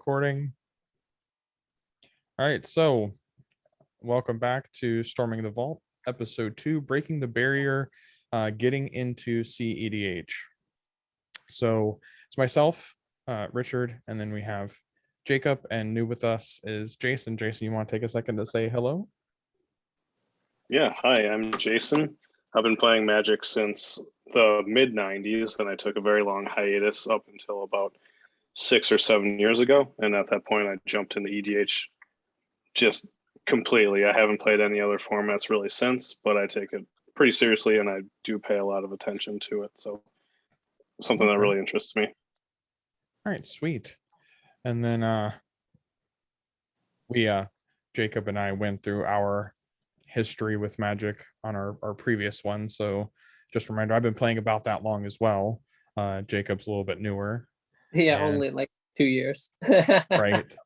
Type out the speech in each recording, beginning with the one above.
recording. All right, so welcome back to Storming the Vault, episode 2, Breaking the Barrier, getting into cEDH. So it's myself, Richard, and then we have Jacob, and new with us is Jason. Jason, you want to take a second to say hello? Yeah, hi, I'm Jason. I've been playing Magic since the mid-90s, and I took a very long hiatus up until about 6 or 7 years ago. And at that point, I jumped into EDH just completely. I haven't played any other formats really since, but I take it pretty seriously, and I do pay a lot of attention to it. So something that really interests me. All right, sweet. And then Jacob and I went through our history with Magic on our previous one. So just a reminder, I've been playing about that long as well. Jacob's a little bit newer. Yeah, only like 2 years. Right.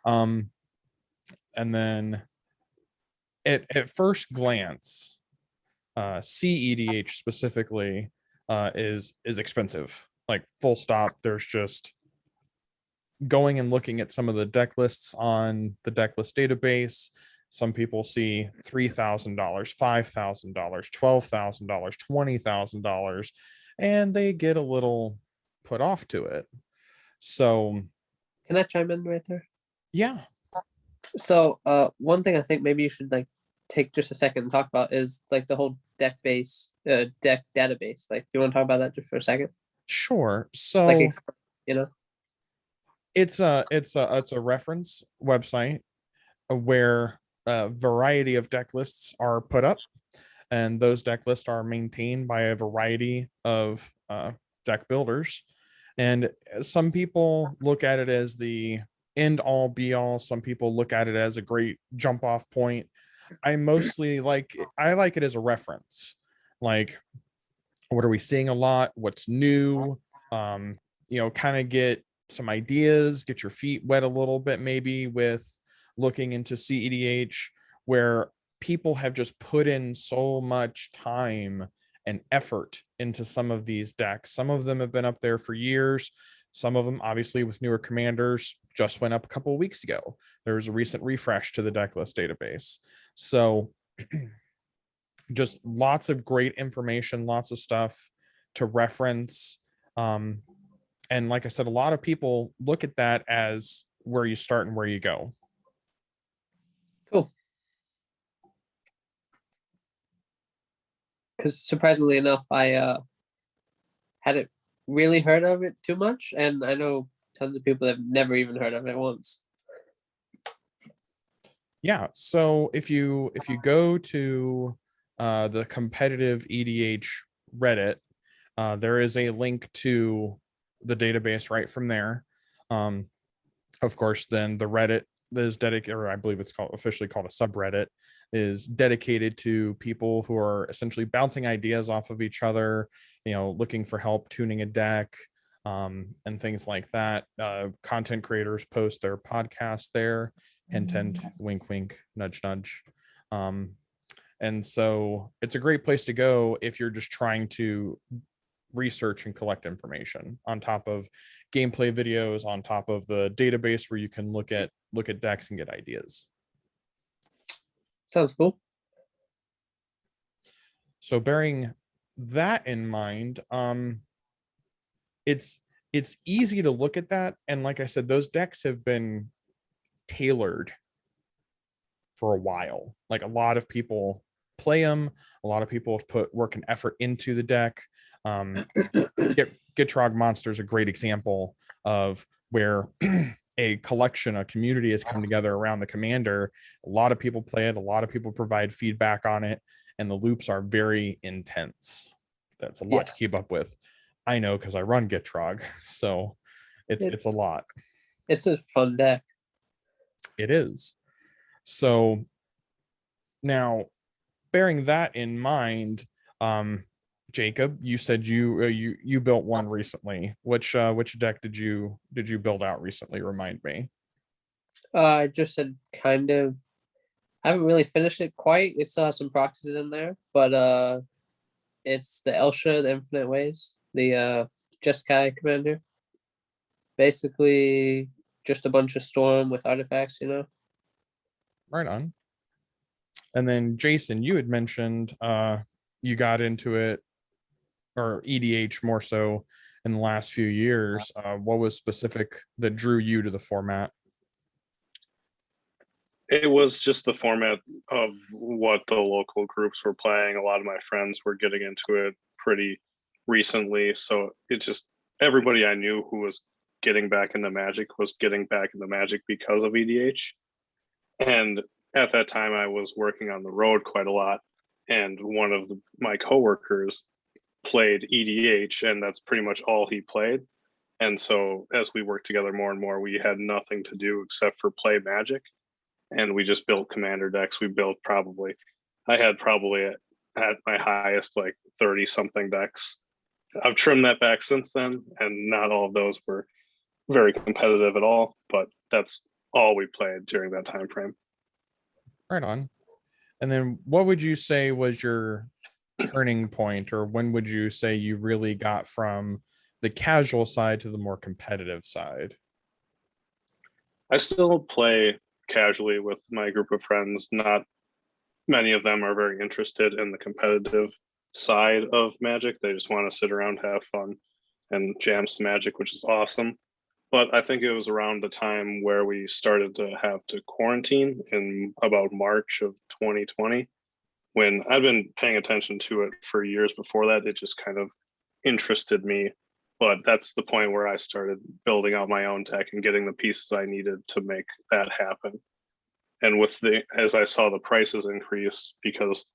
And then at first glance, cEDH specifically is expensive. Like full stop. There's just going and looking at some of the deck lists on the deck list database. Some people see $3,000, $5,000, $12,000, $20,000, and they get a little put off to it. So can I chime in right there? Yeah. So one thing I think maybe you should like take just a second and talk about is like the whole deck database. Like, do you want to talk about that just for a second? Sure. So like, it's a reference website where a variety of deck lists are put up, and those deck lists are maintained by a variety of deck builders. And some people look at it as the end all be all. Some people look at it as a great jump off point. I like it as a reference. Like, what are we seeing a lot? What's new? Kind of get some ideas, get your feet wet a little bit, maybe with looking into cEDH, where people have just put in so much time and effort into some of these decks. Some of them have been up there for years. Some of them, obviously, with newer commanders, just went up a couple of weeks ago. There was a recent refresh to the deck list database. So just lots of great information, lots of stuff to reference. And like I said, a lot of people look at that as where you start and where you go. Cool. Because surprisingly enough, I hadn't really heard of it too much, and I know tons of people that have never even heard of it once. Yeah, so if you go to the competitive EDH Reddit, there is a link to the database right from there. Of course, then the Reddit is dedicated, or I believe it's officially called a subreddit, is dedicated to people who are essentially bouncing ideas off of each other, looking for help tuning a deck, and things like that. Content creators post their podcasts there, hint, wink, wink, nudge, nudge. And so it's a great place to go if you're just trying to research and collect information on top of gameplay videos, on top of the database where you can look at decks and get ideas. Sounds cool. So bearing that in mind, it's easy to look at that, and like I said, those decks have been tailored for a while. Like, a lot of people play them, a lot of people have put work and effort into the deck. Gitrog Monster is a great example of where a community has come together around the commander. A lot of people play it, a lot of people provide feedback on it, and the loops are very intense. That's a lot to keep up with. I know, because I run Gitrog, so it's a lot. It's a fun deck. It is. So now, bearing that in mind, Jacob, you said you built one recently. Which deck did you build out recently? Remind me. I just said kind of. I haven't really finished it quite. It still has some proxies in there, but it's the Elsha, the Infinite Ways, the Jeskai commander. Basically, just a bunch of storm with artifacts, you know. Right on. And then Jason, you had mentioned you got into it, or EDH more so, in the last few years. What was specific that drew you to the format? It was just the format of what the local groups were playing. A lot of my friends were getting into it pretty recently, so it just, everybody I knew who was getting back into Magic was getting back into Magic because of EDH. And at that time, I was working on the road quite a lot, and one of my coworkers played EDH, and that's pretty much all he played. And so as we worked together more and more, we had nothing to do except for play Magic, and we just built commander decks. We built I had probably at my highest like 30 something decks. I've trimmed that back since then, and not all of those were very competitive at all, but that's all we played during that time frame. Right on. And then what would you say was your turning point, or when would you say you really got from the casual side to the more competitive side? I still play casually with my group of friends. Not many of them are very interested in the competitive side of Magic. They just want to sit around, have fun, and jam some Magic, which is awesome. But I think it was around the time where we started to have to quarantine in about March of 2020, when I've been paying attention to it for years before that. It just kind of interested me. But that's the point where I started building out my own deck and getting the pieces I needed to make that happen. And as I saw the prices increase, because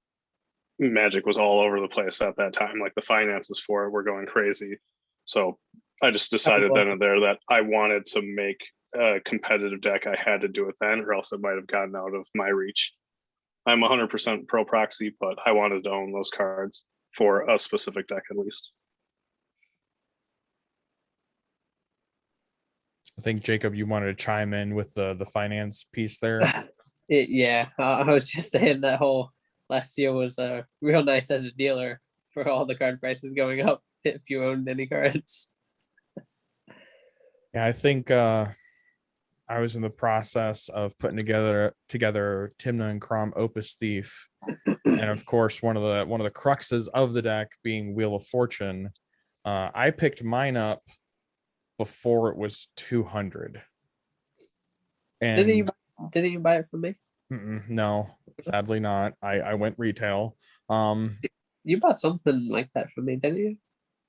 Magic was all over the place at that time, like the finances for it were going crazy. So I just decided then and there that I wanted to make a competitive deck. I had to do it then, or else it might have gotten out of my reach. I'm 100% pro proxy, but I wanted to own those cards for a specific deck at least. I think Jacob, you wanted to chime in with the finance piece there. Yeah, I was just saying that whole last year was real nice as a dealer for all the card prices going up if you owned any cards. Yeah, I think I was in the process of putting together Timna and Crom Opus Thief, and of course one of the cruxes of the deck being Wheel of Fortune. I picked mine up before it was 200. And didn't you buy it from me? No, sadly not. I went retail. You bought something like that from me, didn't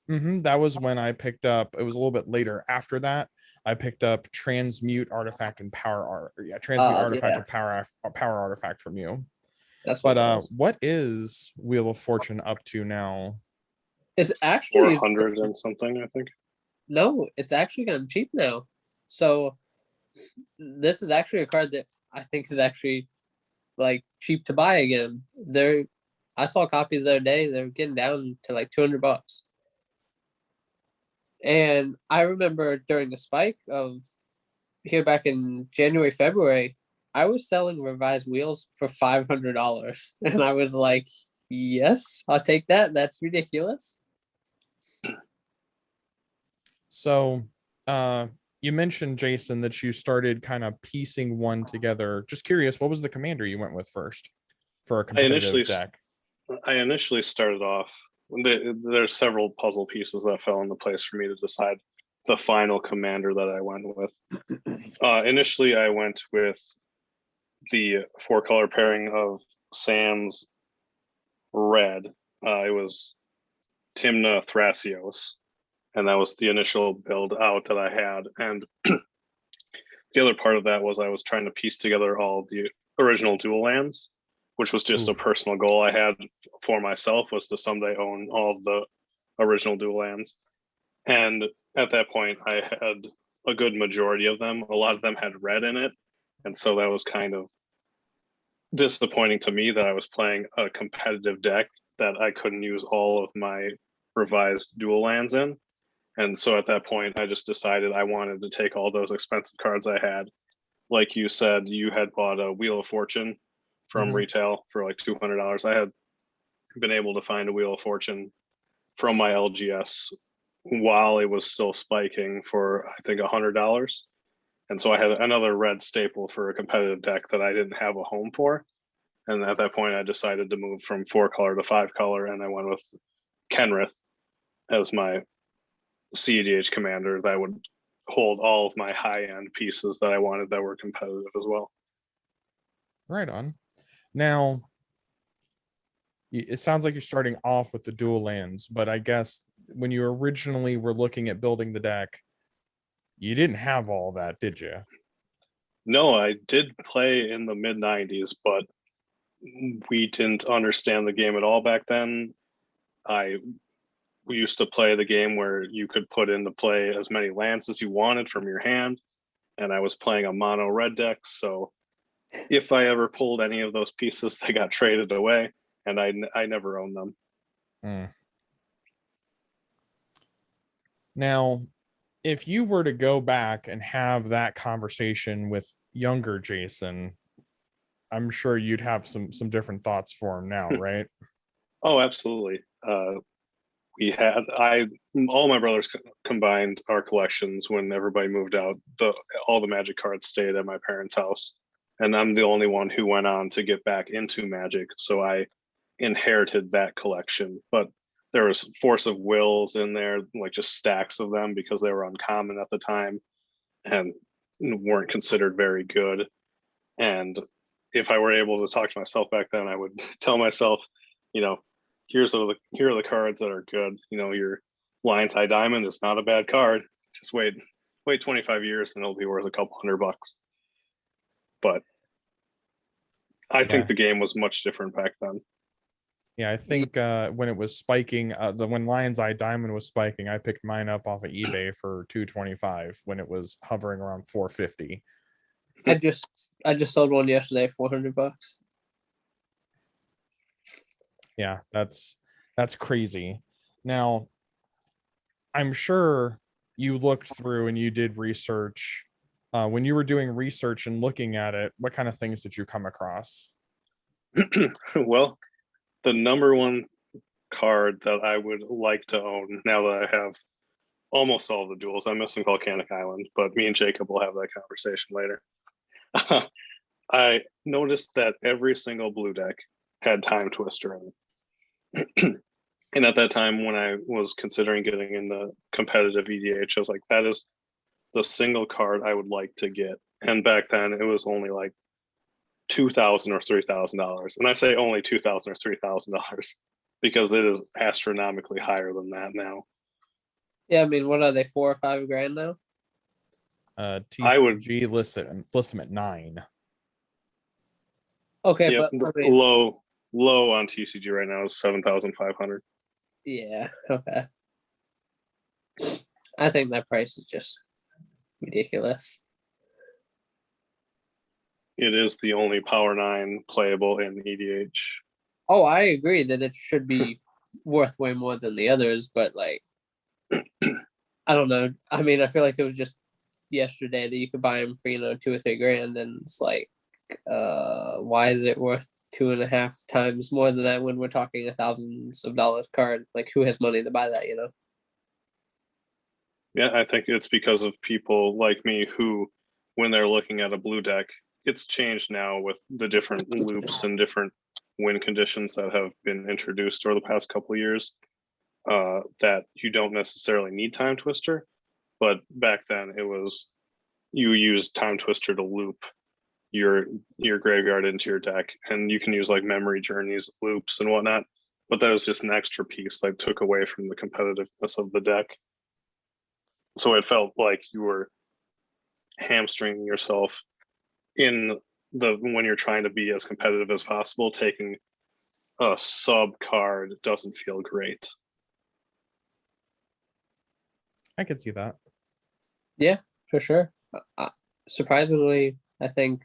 you? That was when I picked up. It was a little bit later after that. I picked up Transmute Artifact and Power Art. Yeah, Transmute Artifact or Power Artifact from you. That's what. What is Wheel of Fortune up to now? It's actually 400 and something, I think. No, it's actually gotten cheap now. So this is actually a card that I think is actually like cheap to buy again. I saw copies the other day. They're getting down to like $200. And I remember during the spike of here back in January, February, I was selling revised wheels for $500. And I was like, yes, I'll take that. That's ridiculous. So you mentioned, Jason, that you started kind of piecing one together. Just curious, what was the commander you went with first for a competitive deck? I initially started off, there's several puzzle pieces that fell into place for me to decide the final commander that I went with. Initially, I went with the 4-color pairing of Sans Red. It was Timna Thrasios, and that was the initial build out that I had. And the other part of that was I was trying to piece together all the original dual lands, which was just a personal goal I had for myself, was to someday own all of the original dual lands. And at that point, I had a good majority of them. A lot of them had red in it. And so that was kind of disappointing to me that I was playing a competitive deck that I couldn't use all of my revised dual lands in. And so at that point, I just decided I wanted to take all those expensive cards I had. Like you said, you had bought a Wheel of Fortune from retail for like $200. I had been able to find a Wheel of Fortune from my LGS while it was still spiking for, I think, $100. And so I had another red staple for a competitive deck that I didn't have a home for. And at that point, I decided to move from 4-color to 5-color, and I went with Kenrith as my cEDH commander that would hold all of my high-end pieces that I wanted that were competitive as well. Right on. Now, it sounds like you're starting off with the dual lands, but I guess when you originally were looking at building the deck, you didn't have all that, did you? No, I did play in the mid 90s, but we didn't understand the game at all back then. We used to play the game where you could put into play as many lands as you wanted from your hand, and I was playing a mono red deck, so if I ever pulled any of those pieces, they got traded away, and I never owned them. Now, if you were to go back and have that conversation with younger Jason, I'm sure you'd have some different thoughts for him now, right? Oh, absolutely. All my brothers combined our collections when everybody moved out. All the Magic cards stayed at my parents' house, and I'm the only one who went on to get back into Magic. So I inherited that collection, but there was Force of Wills in there, like just stacks of them because they were uncommon at the time and weren't considered very good. And if I were able to talk to myself back then, I would tell myself, here are the cards that are good. Your Lion's Eye Diamond is not a bad card. Just wait 25 years and it'll be worth a couple $100. But I think the game was much different back then. Yeah, I think when it was spiking, when Lion's Eye Diamond was spiking, I picked mine up off of eBay for $225 when it was hovering around $450. I just sold one yesterday, $400. Yeah, that's crazy. Now, I'm sure you looked through and you did research. When you were doing research and looking at it, what kind of things did you come across? Well, the number one card that I would like to own now that I have almost all the duels. I'm missing Volcanic Island, but me and Jacob will have that conversation later. I noticed that every single blue deck had Time Twister in it. And at that time, when I was considering getting in the competitive EDH, I was like, that is the single card I would like to get. And back then, it was only like $2,000 or $3,000. And I say only $2,000 or $3,000 because it is astronomically higher than that now. Yeah, I mean, what are they, $4 or $5 grand now? TCG list them at 9. Okay, yep, but I mean, low on TCG right now is 7,500. Yeah, okay. I think that price is just ridiculous. It is the only Power 9 playable in EDH. Oh, I agree that it should be worth way more than the others, but like, I don't know. I mean, I feel like it was just yesterday that you could buy them for, $2 or $3 grand, and it's like, why is it worth 2.5 times more than that when we're talking thousands of dollars card? Like, who has money to buy that? Yeah, I think it's because of people like me who, when they're looking at a blue deck, it's changed now with the different loops and different win conditions that have been introduced over the past couple of years, that you don't necessarily need Time Twister. But back then it was, you use Time Twister to loop your graveyard into your deck, and you can use like memory journeys, loops and whatnot, but that was just an extra piece that took away from the competitiveness of the deck. So it felt like you were hamstringing yourself when you're trying to be as competitive as possible. Taking a sub card doesn't feel great. I can see that. Yeah, for sure. Surprisingly, I think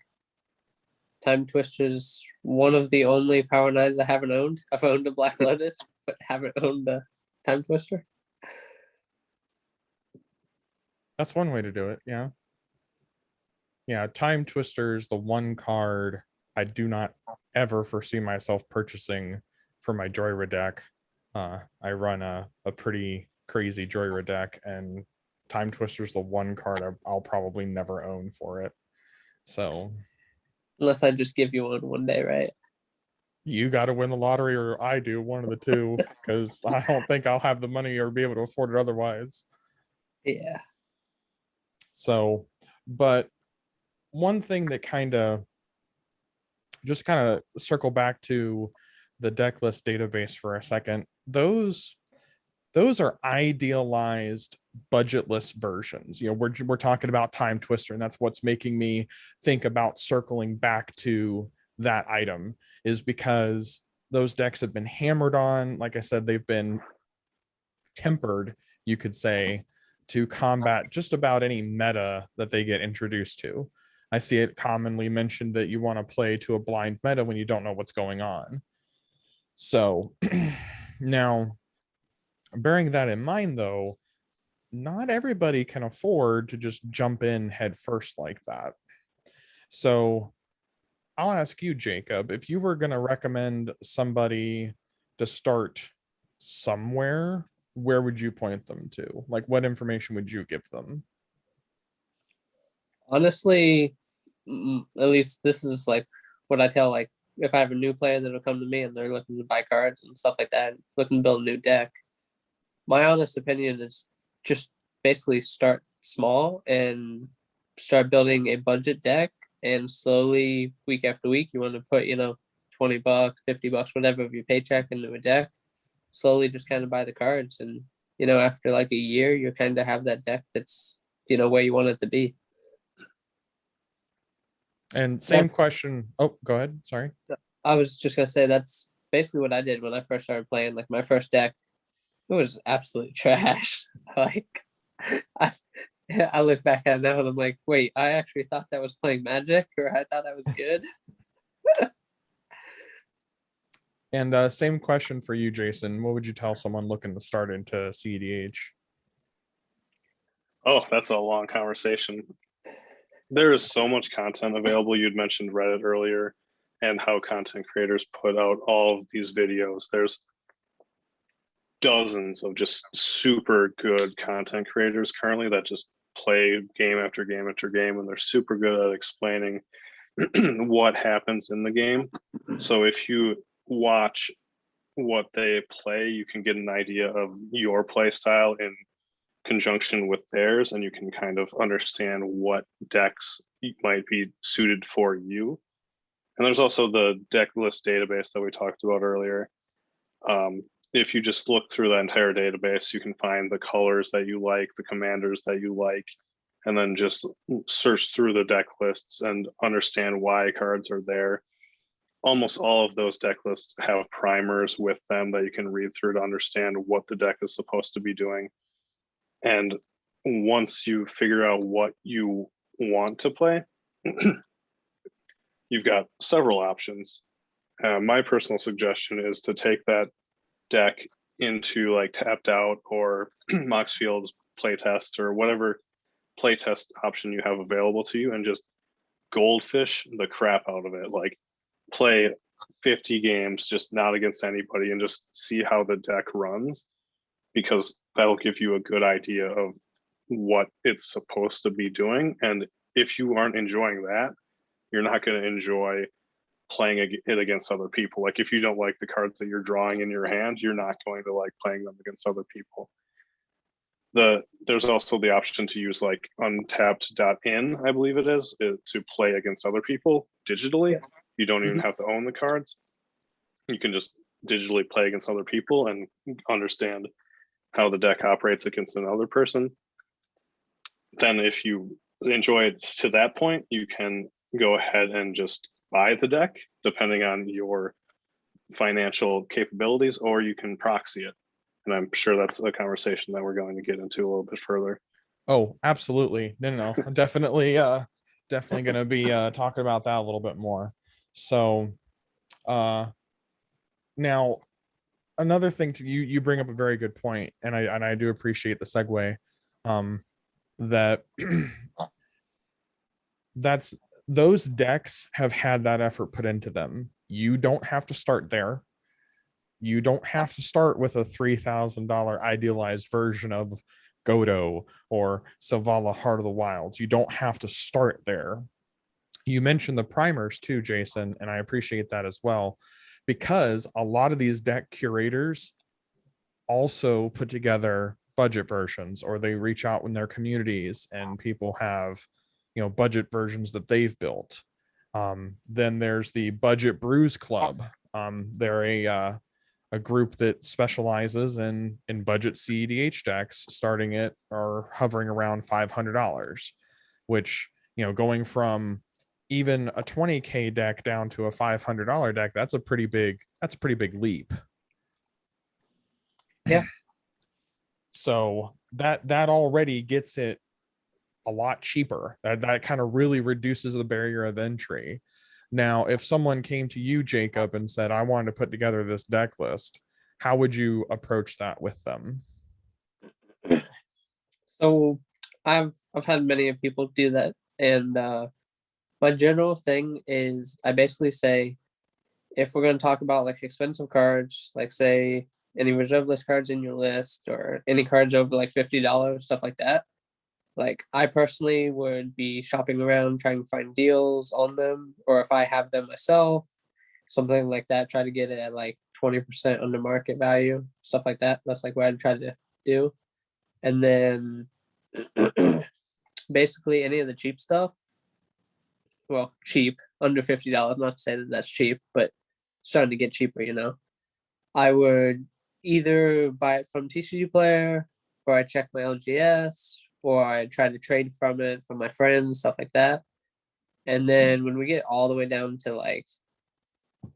Time Twister is one of the only Power 9s I haven't owned. I've owned a Black Lotus, but haven't owned a Time Twister. That's one way to do it. Yeah. Yeah. Time Twister is the one card I do not ever foresee myself purchasing for my Joyride deck. I run a pretty crazy Joyride deck, and Time Twister's the one card I'll probably never own for it. So Unless I just give you one day, right? you got to win the lottery, or I do, one of the two, because I don't think I'll have the money or be able to afford it otherwise. Yeah. So, but one thing that kind of circle back to the deck list database for a second, those are idealized budgetless versions. We're talking about Time Twister, and that's what's making me think about circling back to that item, is because those decks have been hammered on. Like I said, they've been tempered, you could say, to combat just about any meta that they get introduced to. I see it commonly mentioned that you want to play to a blind meta when you don't know what's going on. So now, bearing that in mind, though, not everybody can afford to just jump in head first like that. So I'll ask you, Jacob, if you were going to recommend somebody to start somewhere, where would you point them to? Like, what information would you give them? Honestly, at least this is like what I tell, like, if I have a new player that'll come to me and they're looking to buy cards and stuff like that, looking to build a new deck, my honest opinion is just basically start small and start building a budget deck, and slowly, week after week, you want to put, $20, $50, whatever of your paycheck into a deck. Slowly just kind of buy the cards, and after like a year, you kind of have that deck that's where you want it to be. And same question. Oh, go ahead. Sorry. I was just gonna say that's basically what I did when I first started playing. Like, my first deck, it was absolute trash. Like, I look back at it now and I'm like, wait, I actually thought that was playing Magic, or I thought that was good. And same question for you, Jason. What would you tell someone looking to start into cEDH? Oh, that's a long conversation. There is so much content available. You'd mentioned Reddit earlier, and how content creators put out all of these videos. There's dozens of just super good content creators currently that just play game after game after game, and they're super good at explaining what happens in the game. So if you watch what they play, you can get an idea of your play style in conjunction with theirs, and you can kind of understand what decks might be suited for you. And there's also the deck list database that we talked about earlier. If you just look through that entire database, you can find the colors that you like, the commanders that you like, and then just search through the deck lists and understand why cards are there. Almost all of those deck lists have primers with them that you can read through to understand what the deck is supposed to be doing. And once you figure out what you want to play, you've got several options. My personal suggestion is to take that deck into like Tapped Out or Moxfield's playtest or whatever playtest option you have available to you, and just goldfish the crap out of it. Like, play 50 games, just not against anybody, and just see how the deck runs, because that'll give you a good idea of what it's supposed to be doing. And if you aren't enjoying that, you're not going to enjoy playing it against other people. Like, if you don't like the cards that you're drawing in your hand, you're not going to like playing them against other people. There's also the option to use like untapped.in, I believe it is, to play against other people digitally. Yeah. You don't even have to own the cards. You can just digitally play against other people and understand how the deck operates against another person. Then if you enjoy it to that point, you can go ahead and just buy the deck depending on your financial capabilities, or you can proxy it. And I'm sure that's a conversation that we're going to get into a little bit further. Oh, absolutely. No. I'm definitely going to be talking about that a little bit more. So now another thing to you bring up a very good point, and I do appreciate the segue. That that's those decks have had that effort put into them. You don't have to start there. You don't have to start with a $3,000 idealized version of Godo or Savala Heart of the Wilds. You don't have to start there. You mentioned the primers too, Jason, and I appreciate that as well, because a lot of these deck curators also put together budget versions, or they reach out in their communities and people have, budget versions that they've built. Then there's the Budget Brews Club. They're a group that specializes in budget cEDH decks, starting at or hovering around $500, which, going from even a 20K deck down to a $500 deck, that's a pretty big leap. Yeah. So that already gets it a lot cheaper. That kind of really reduces the barrier of entry. Now, if someone came to you, Jacob, and said, I wanted to put together this deck list, how would you approach that with them? So I've had many people do that, and my general thing is I basically say, if we're going to talk about like expensive cards, like say any reserve list cards in your list or any cards over like $50, stuff like that, like I personally would be shopping around trying to find deals on them, or if I have them myself, something like that, try to get it at like 20% under market value, stuff like that. That's like what I'd try to do. And then basically any of the cheap stuff, well, cheap, under $50, not to say that that's cheap, but starting to get cheaper, I would either buy it from TCG Player, or I check my LGS, or I try to trade from it from my friends, stuff like that. And then when we get all the way down to like,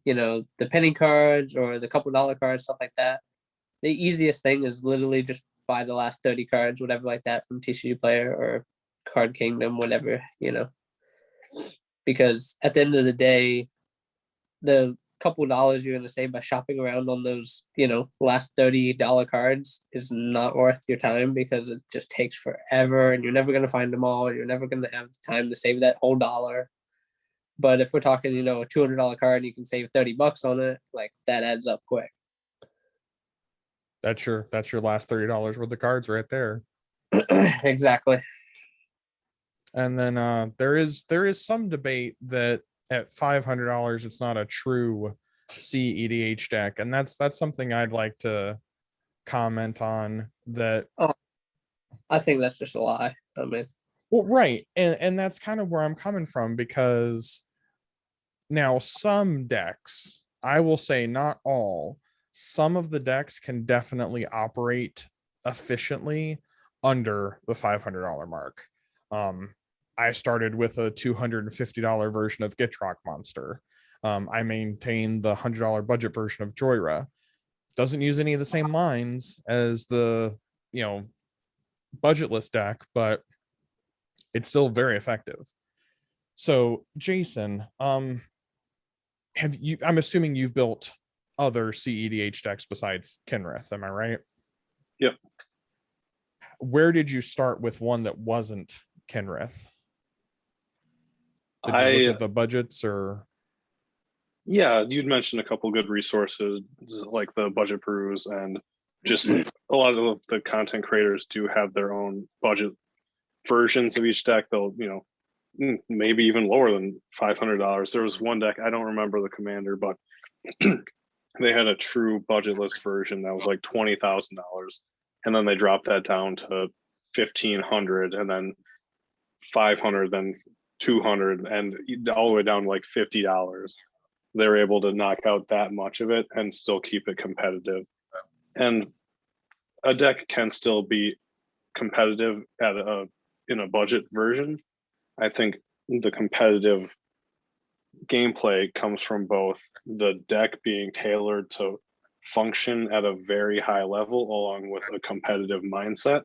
the penny cards or the couple dollar cards, stuff like that, the easiest thing is literally just buy the last 30 cards, whatever like that, from TCG Player or Card Kingdom, whatever, because at the end of the day, the couple dollars you're going to save by shopping around on those, last $30 cards is not worth your time, because it just takes forever and you're never going to find them all. You're never going to have the time to save that whole dollar. But if we're talking, a $200 card, you can save $30 on it. Like that adds up quick. That's your last $30 worth of cards right there. Exactly. And then there is some debate that at $500 it's not a true cEDH deck, and that's something I'd like to comment on. That I think that's just a lie. I mean, well, right, and that's kind of where I'm coming from, because now some decks, I will say not all, some of the decks can definitely operate efficiently under the $500 mark. I started with a $250 version of Gitrock Monster. I maintain the $100 budget version of Joyra. Doesn't use any of the same lines as the budget list deck, but it's still very effective. So Jason, I'm assuming you've built other cEDH decks besides Kinrith, am I right? Yep. Where did you start with one that wasn't Kinrith? Did you look at the budgets, or? Yeah, you'd mentioned a couple good resources like the Budget Brews, and just a lot of the content creators do have their own budget versions of each deck. They'll, maybe even lower than $500. There was one deck, I don't remember the commander, but they had a true budget list version that was like $20,000, and then they dropped that down to $1,500, and then $500, then $200, and all the way down to like $50. They were able to knock out that much of it and still keep it competitive. And a deck can still be competitive in a budget version. I think the competitive gameplay comes from both the deck being tailored to function at a very high level, along with a competitive mindset,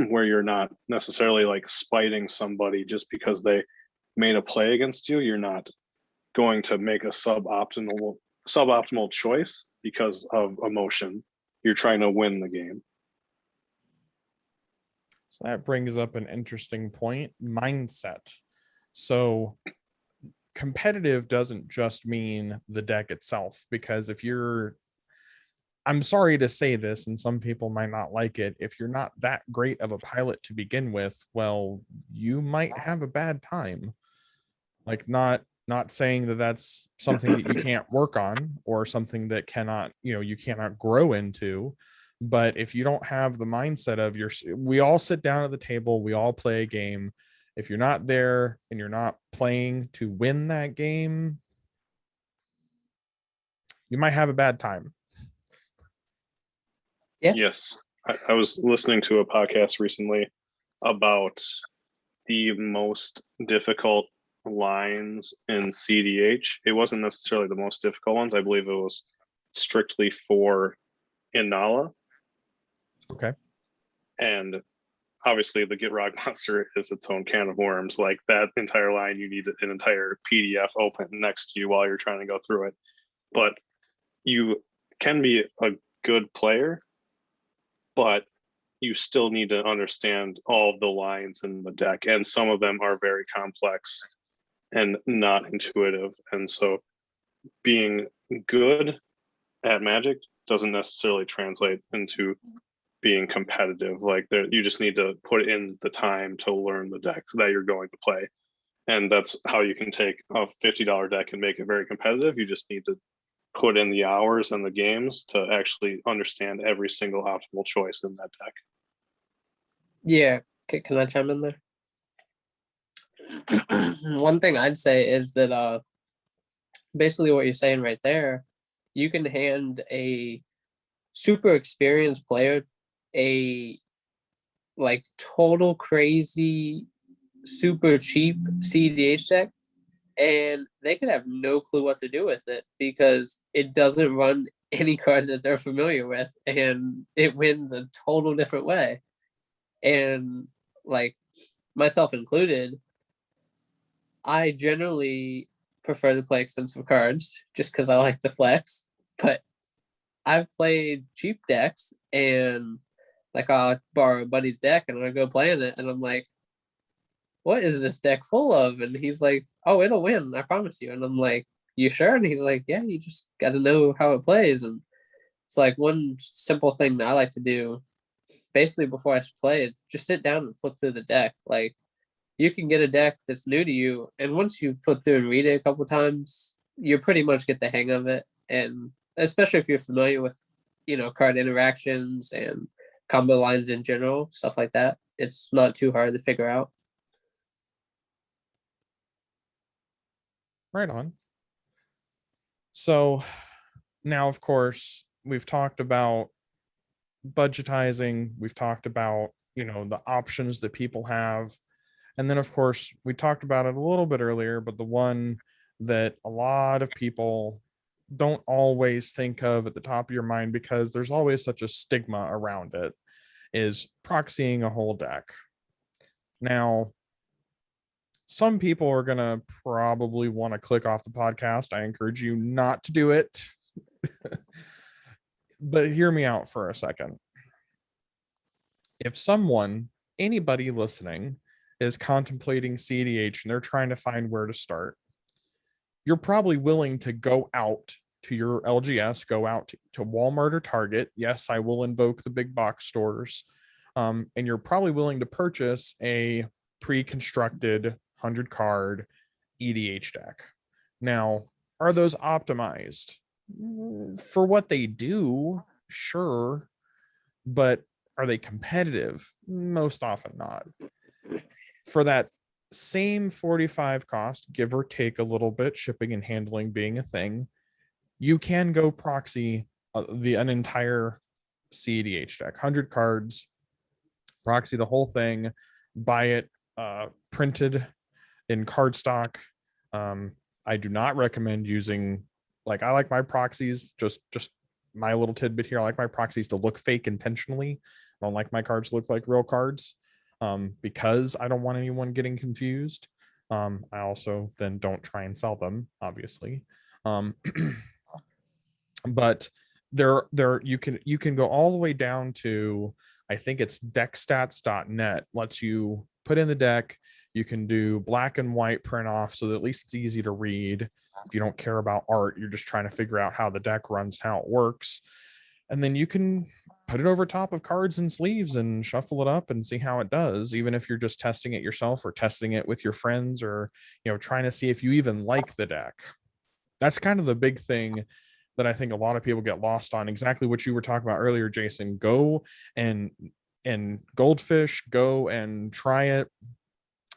where you're not necessarily like spiting somebody just because they made a play against you. You're not going to make a suboptimal choice because of emotion. You're trying to win the game. So that brings up an interesting point: mindset. So competitive doesn't just mean the deck itself, because if you're I'm sorry to say this, and some people might not like it. If you're not that great of a pilot to begin with, well, you might have a bad time. Like, not saying that that's something that you can't work on or something that cannot, you cannot grow into. But if you don't have the mindset of we all sit down at the table, we all play a game. If you're not there and you're not playing to win that game, you might have a bad time. Yeah. Yes. I was listening to a podcast recently about the most difficult lines in cEDH. It wasn't necessarily the most difficult ones. I believe it was strictly for Inala. Okay. And obviously the Get Rock Monster is its own can of worms. Like that entire line, you need an entire PDF open next to you while you're trying to go through it. But you can be a good player, but you still need to understand all of the lines in the deck. And some of them are very complex and not intuitive. And so being good at Magic doesn't necessarily translate into being competitive. Like you just need to put in the time to learn the deck that you're going to play. And that's how you can take a $50 deck and make it very competitive. You just need to put in the hours and the games to actually understand every single optimal choice in that deck. Yeah. Can I chime in there? One thing I'd say is that basically what you're saying right there, you can hand a super experienced player a like total crazy super cheap cEDH deck, and they could have no clue what to do with it because it doesn't run any card that they're familiar with, and it wins a total different way. And like myself included, I generally prefer to play expensive cards just because I like to flex. But I've played cheap decks, and like I'll borrow a buddy's deck and I go playing it, and I'm like, what is this deck full of? And he's like, oh, it'll win, I promise you. And I'm like, you sure? And he's like, yeah, you just got to know how it plays. And it's like one simple thing that I like to do basically before I play is just sit down and flip through the deck. Like, you can get a deck that's new to you, and once you flip through and read it a couple times, you pretty much get the hang of it. And especially if you're familiar with, card interactions and combo lines in general, stuff like that, it's not too hard to figure out. Right on. So now, of course, we've talked about budgetizing. We've talked about, the options that people have. And then, of course, we talked about it a little bit earlier, but the one that a lot of people don't always think of at the top of your mind because there's always such a stigma around it is proxying a whole deck. Now, some people are going to probably want to click off the podcast. I encourage you not to do it. But hear me out for a second. If anybody listening, is contemplating cEDH and they're trying to find where to start, you're probably willing to go out to your LGS, go out to Walmart or Target. Yes, I will invoke the big box stores. And you're probably willing to purchase a pre-constructed 100 card EDH deck. Now, are those optimized? For what they do, sure. But are they competitive? Most often not. For that same 45 cost, give or take a little bit, shipping and handling being a thing, you can go proxy an entire cEDH deck, 100 cards, proxy the whole thing, buy it printed in cardstock. I do not recommend using, I like my proxies, just my little tidbit here, I like my proxies to look fake intentionally. I don't like my cards to look like real cards. Because I don't want anyone getting confused. I also then don't try and sell them, obviously. But there you can go all the way down to, I think it's deckstats.net, lets you put in the deck. You can do black and white print off so that at least it's easy to read. If you don't care about art, you're just trying to figure out how the deck runs, how it works. and then you can put it over top of cards and sleeves and shuffle it up and see how it does, even if you're just testing it yourself or testing it with your friends, or trying to see if you even like the deck. That's kind of the big thing that I think a lot of people get lost on. Exactly what you were talking about earlier, Jason. Go and Goldfish, go and try it,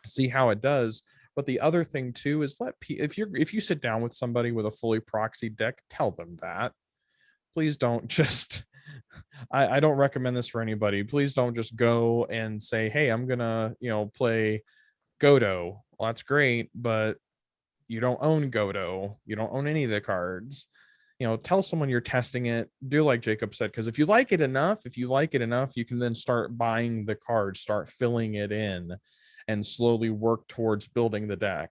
see how it does. But the other thing too is if you sit down with somebody with a fully proxy deck, tell them that. Please don't just I don't recommend this for anybody. Please don't just go and say, hey, I'm gonna play Godo. Well, that's great, but you don't own Godo. You don't own any of the cards. Tell someone you're testing it. Do like Jacob said, because if you like it enough, you can then start buying the cards, start filling it in, and slowly work towards building the deck.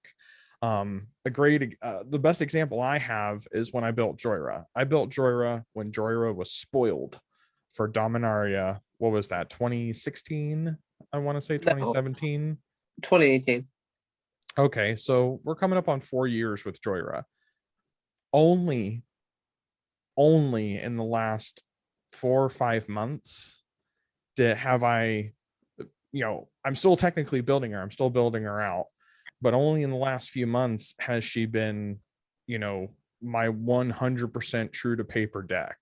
The best example I have is when I built Joyra. I built Joyra when Joyra was spoiled for Dominaria. What was that? 2016? I want to say 2017. 2018. Okay, so we're coming up on 4 years with Joyra. Only in the last 4 or 5 months have I, I'm still technically building her. I'm still building her out, but only in the last few months has she been, my 100% true to paper deck.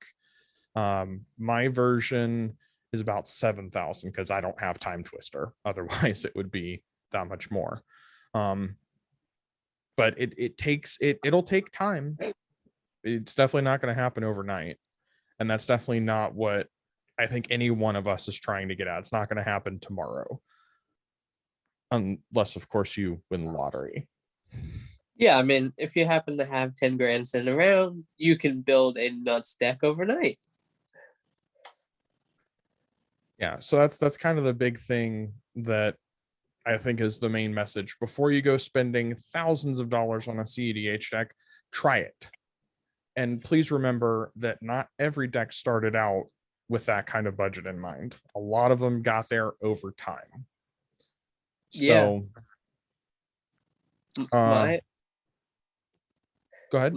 My version is about 7,000 because I don't have Time Twister. Otherwise, it would be that much more. But it'll take time. It's definitely not going to happen overnight, and that's definitely not what I think any one of us is trying to get at. It's not going to happen tomorrow, unless of course you win the lottery. Yeah, I mean, if you happen to have 10 grand sitting around, you can build a nuts deck overnight. Yeah, so that's kind of the big thing that I think is the main message. Before you go spending thousands of dollars on a cEDH deck, try it. And please remember that not every deck started out with that kind of budget in mind. A lot of them got there over time. So, go ahead.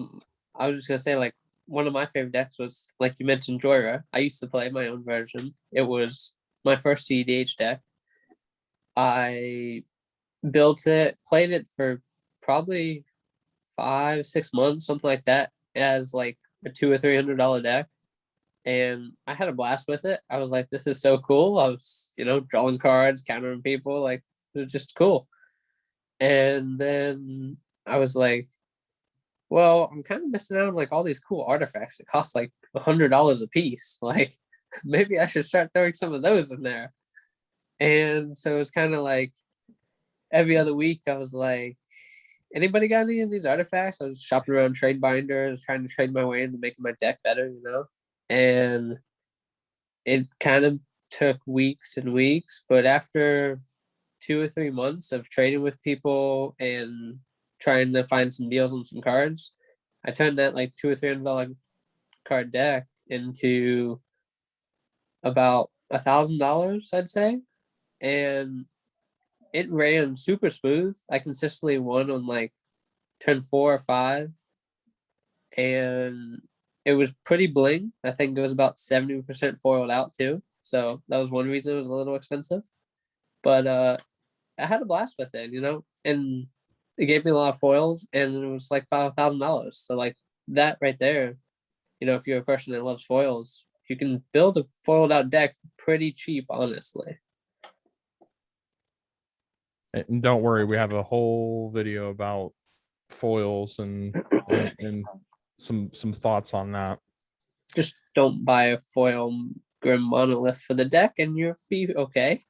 I was just gonna say, like, one of my favorite decks was, like you mentioned, Joyra. I used to play my own version. It was my first cEDH deck. I built it, played it for probably 5-6 months, something like that, as like a $200 or $300 deck, and I had a blast with it. I was like, this is so cool. I was, drawing cards, countering people, like, it was just cool. And then I was like, well, I'm kind of missing out on like all these cool artifacts that cost like $100 a piece. Like, maybe I should start throwing some of those in there. And so it's kind of like every other week I was like, anybody got any of these artifacts? I was shopping around trade binders, trying to trade my way into making my deck better, and it kind of took weeks and weeks, but after 2 or 3 months of trading with people and trying to find some deals on some cards, I turned that like $200 or $300 card deck into about $1,000, I'd say, and it ran super smooth. I consistently won on like turn 4 or 5, and it was pretty bling. I think it was about 70% foiled out too, so that was one reason it was a little expensive. But I had a blast with it, and it gave me a lot of foils, and it was like about $1,000. So like that right there, if you're a person that loves foils, you can build a foiled out deck pretty cheap, honestly. And don't worry, we have a whole video about foils and some thoughts on that. Just don't buy a foil Grim Monolith for the deck and you'll be okay.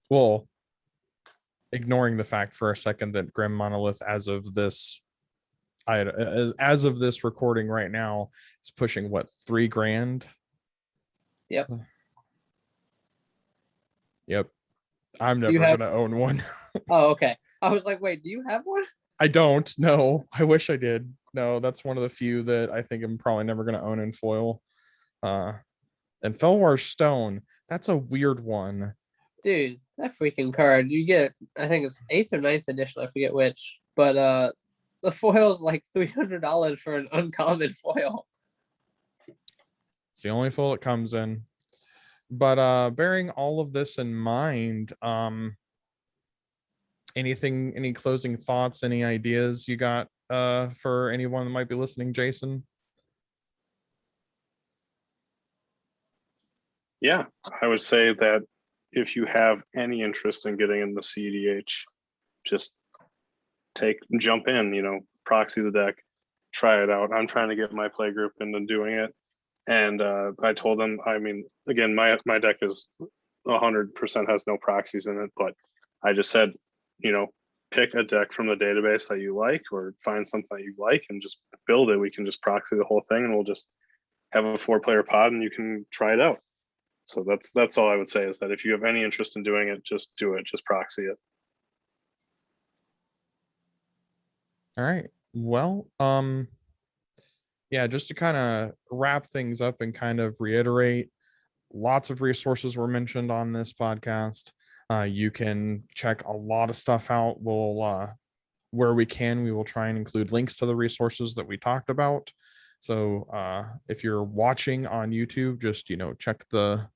Well, ignoring the fact for a second that Grim Monolith, as of this recording right now, is pushing what, $3,000? Yep. Yep. I'm never gonna own one. Oh, okay. I was like, wait, do you have one? I don't. No, I wish I did. No, that's one of the few that I think I'm probably never gonna own in foil. And Felwar Stone, that's a weird one. Dude, that freaking card, you get, I think it's 8th or 9th edition, I forget which, but the foil is like $300 for an uncommon foil. It's the only foil it comes in. But bearing all of this in mind, any closing thoughts, any ideas you got for anyone that might be listening, Jason? Yeah, I would say that if you have any interest in getting in the cEDH, just jump in, proxy the deck, try it out. I'm trying to get my play group into doing it. And I told them, I mean, again, my deck is 100% has no proxies in it, but I just said, pick a deck from the database that you like, or find something that you like and just build it. We can just proxy the whole thing and we'll just have a 4-player pod and you can try it out. So that's all I would say, is that if you have any interest in doing it, just do it, just proxy it. All right. Well, yeah, just to kind of wrap things up and kind of reiterate, lots of resources were mentioned on this podcast. You can check a lot of stuff out. We'll where we can, we will try and include links to the resources that we talked about. So if you're watching on YouTube, just check the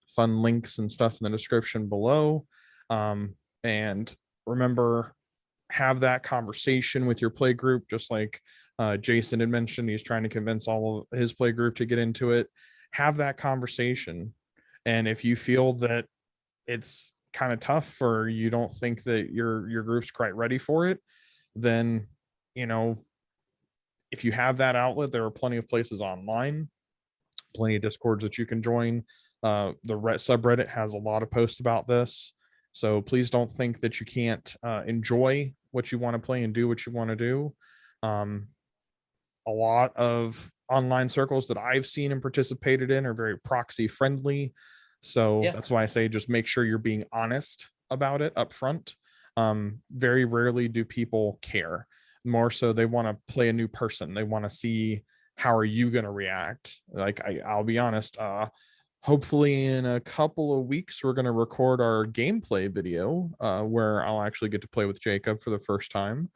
fun links and stuff in the description below. And remember, have that conversation with your play group, just like Jason had mentioned. He's trying to convince all of his play group to get into it. Have that conversation. And if you feel that it's kind of tough, or you don't think that your group's quite ready for it, then if you have that outlet, there are plenty of places online, plenty of discords that you can join. The subreddit has a lot of posts about this, so please don't think that you can't enjoy what you want to play and do what you want to do. A lot of online circles that I've seen and participated in are very proxy friendly, so that's why I say just make sure you're being honest about it up front. Very rarely do people care. More so, they want to play a new person. They want to see, how are you going to react? Like, I'll be honest, hopefully in a couple of weeks, we're going to record our gameplay video where I'll actually get to play with Jacob for the first time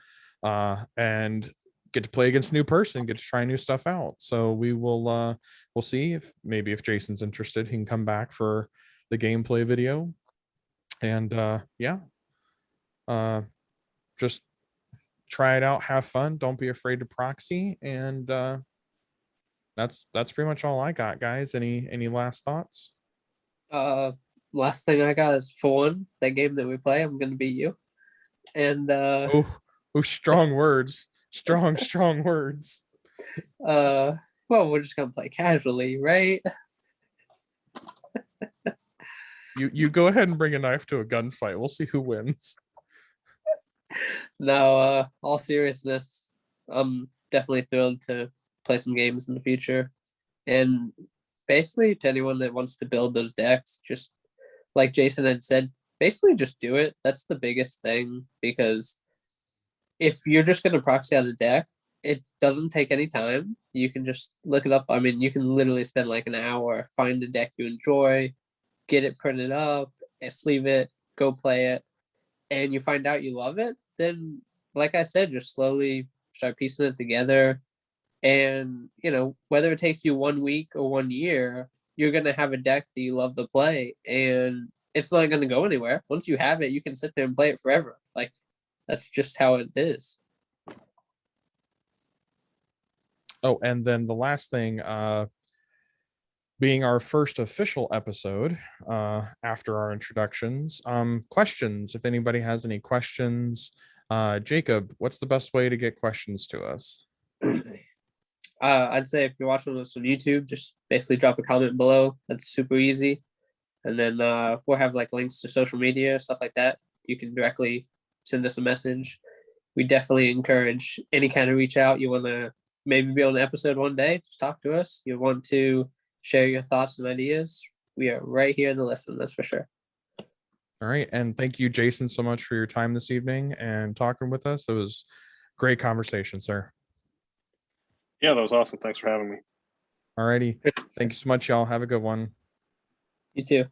and get to play against a new person, get to try new stuff out. So we'll see if Jason's interested, he can come back for the gameplay video. And just try it out, have fun, don't be afraid to proxy. And that's pretty much all I got, guys. Any last thoughts? Last thing I got is, for one, that game that we play, I'm gonna beat you. And oh, strong words. Strong words. Well, we're just gonna play casually, right? You go ahead and bring a knife to a gunfight. We'll see who wins. No, all seriousness, I'm definitely thrilled to play some games in the future. And basically, to anyone that wants to build those decks, just like Jason had said, basically just do it. That's the biggest thing, because if you're just going to proxy out a deck, it doesn't take any time. You can just look it up. I mean, you can literally spend like an hour, find a deck you enjoy, get it printed up, sleeve it, go play it, and you find out you love it. Then, like I said, just slowly start piecing it together. And, whether it takes you 1 week or 1 year, you're going to have a deck that you love to play, and it's not going to go anywhere. Once you have it, you can sit there and play it forever. Like, that's just how it is. Oh, and then the last thing, being our first official episode after our introductions, questions. If anybody has any questions, Jacob, what's the best way to get questions to us? I'd say if you're watching this on YouTube, just basically drop a comment below. That's super easy. And then we'll have like links to social media, stuff like that. You can directly send us a message. We definitely encourage any kind of reach out. You want to maybe be on an episode one day, just talk to us. You want to share your thoughts and ideas, we are right here to listen, that's for sure. All right. And thank you, Jason, so much for your time this evening and talking with us. It was great conversation, sir. Yeah, that was awesome. Thanks for having me. All righty. Thank you so much, y'all. Have a good one. You too.